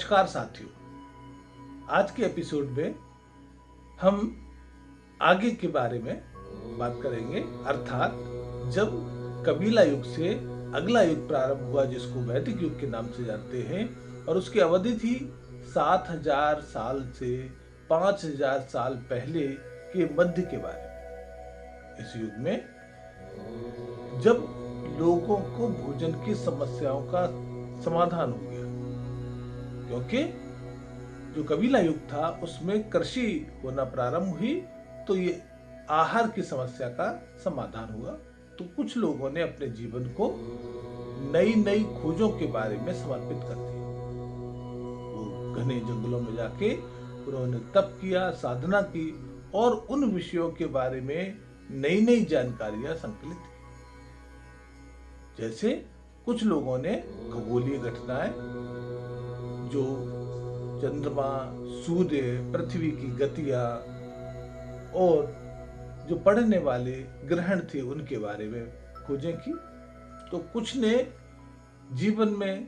नमस्कार साथियों, आज के एपिसोड में हम आगे के बारे में बात करेंगे, अर्थात जब कबीला युग से अगला युग प्रारंभ हुआ जिसको वैदिक युग के नाम से जानते हैं, और उसकी अवधि थी 7000 साल से 5000 साल पहले के मध्य के बारे में। इस युग में जब लोगों को भोजन की समस्याओं का समाधान हो गया, क्योंकि जो कबीला युग था उसमें कृषि होना प्रारंभ हुई, तो ये आहार की समस्या का समाधान हुआ। तो कुछ लोगों ने अपने जीवन को नई नई खोजों के बारे में समर्पित कर दिया। वो घने जंगलों में जाके उन्होंने तप किया, साधना की और उन विषयों के बारे में नई नई जानकारियां संकलित की। जैसे कुछ लोगों ने खगोलीय घटनाएं, जो चंद्रमा, सूर्य, पृथ्वी की गतियां और जो पड़ने वाले ग्रहण थे उनके बारे में खोजें की। तो कुछ ने जीवन में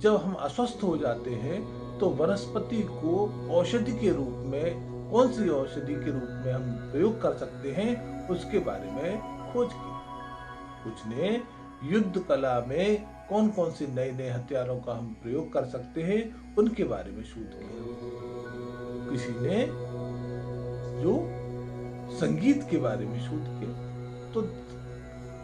जब हम अस्वस्थ हो जाते हैं तो वनस्पति को औषधि के रूप में, कौन सी औषधि के रूप में हम प्रयोग कर सकते हैं उसके बारे में खोज की। कुछ ने युद्ध कला में कौन कौन से नए नए हथियारों का हम प्रयोग कर सकते हैं उनके बारे में शोध किया। किसी ने जो संगीत के बारे में शोध किया। तो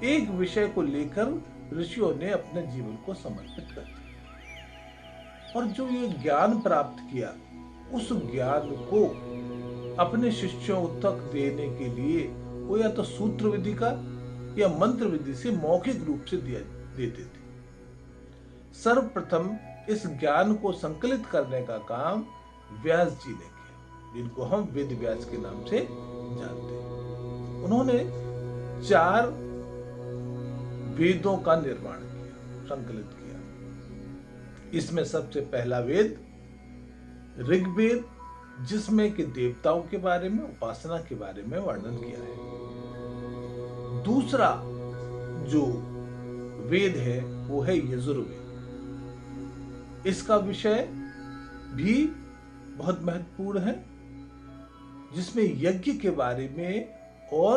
एक विषय को लेकर ऋषियों ने अपने जीवन को समर्पित कर दिया, और जो ये ज्ञान प्राप्त किया उस ज्ञान को अपने शिष्यों तक देने के लिए वो या तो सूत्र विधि का या मंत्र विधि से मौखिक रूप से देते थे। सर्वप्रथम इस ज्ञान को संकलित करने का काम व्यास जी ने किया, जिनको हम वेद व्यास के नाम से जानते हैं। उन्होंने 4 वेदों का निर्माण किया, संकलित किया। इसमें सबसे पहला वेद ऋग्वेद, जिसमें कि देवताओं के बारे में, उपासना के बारे में वर्णन किया है। दूसरा जो वेद है वो है यजुर्वेद। इसका विषय भी बहुत महत्वपूर्ण है, जिसमें यज्ञ के बारे में और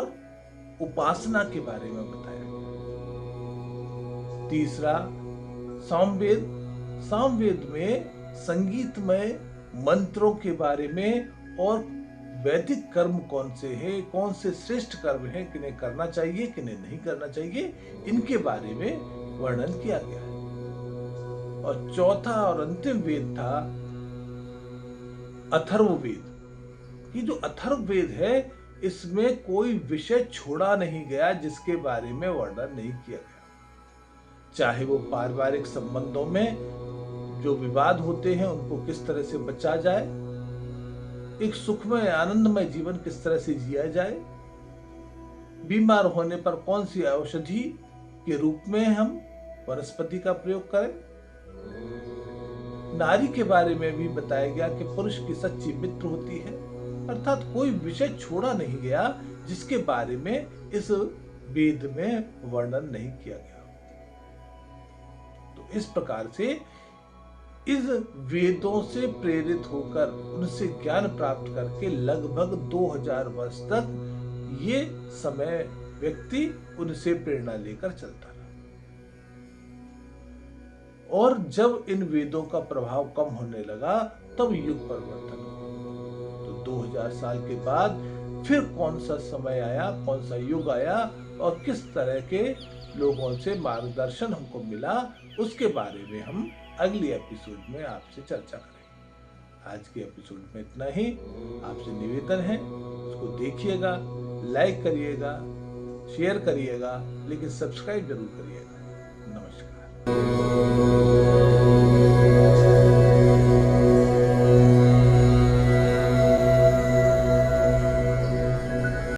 उपासना के बारे में बताया गया। तीसरा सामवेद। सामवेद में संगीतमय मंत्रों के बारे में और वैदिक कर्म कौन से हैं, कौन से श्रेष्ठ कर्म हैं, किन्हें करना चाहिए किन्हें नहीं करना चाहिए, इनके बारे में वर्णन किया गया है। और चौथा और अंतिम वेद था अथर्ववेद। ये जो अथर्ववेद है इसमें कोई विषय छोड़ा नहीं गया जिसके बारे में वर्णन नहीं किया गया। चाहे वो पारिवारिक संबंधों में जो विवाद होते हैं उनको किस तरह से बचा जाए, एक सुखमय आनंदमय जीवन किस तरह से जिया जाए, बीमार होने पर कौन सी औषधि के रूप में हम वनस्पति का प्रयोग करें। नारी के बारे में भी बताया गया कि पुरुष की सच्ची मित्र होती है। अर्थात कोई विषय छोड़ा नहीं गया जिसके बारे में इस वेद में वर्णन नहीं किया गया। तो इस प्रकार से इस वेदों से प्रेरित होकर उनसे ज्ञान प्राप्त करके लगभग 2000 वर्ष तक ये समय व्यक्ति उनसे प्रेरणा लेकर चलता रहा। और जब इन वेदों का प्रभाव कम होने लगा तब युग परिवर्तन हुआ। तो 2000 साल के बाद फिर कौन सा समय आया, कौन सा युग आया और किस तरह के लोगों से मार्गदर्शन हमको मिला, उसके बारे में हम अगले एपिसोड में आपसे चर्चा करेंगे। आज के एपिसोड में इतना ही। आपसे निवेदन है उसको देखिएगा, लाइक करिएगा, शेयर करिएगा, लेकिन सब्सक्राइब जरूर करिएगा। नमस्कार।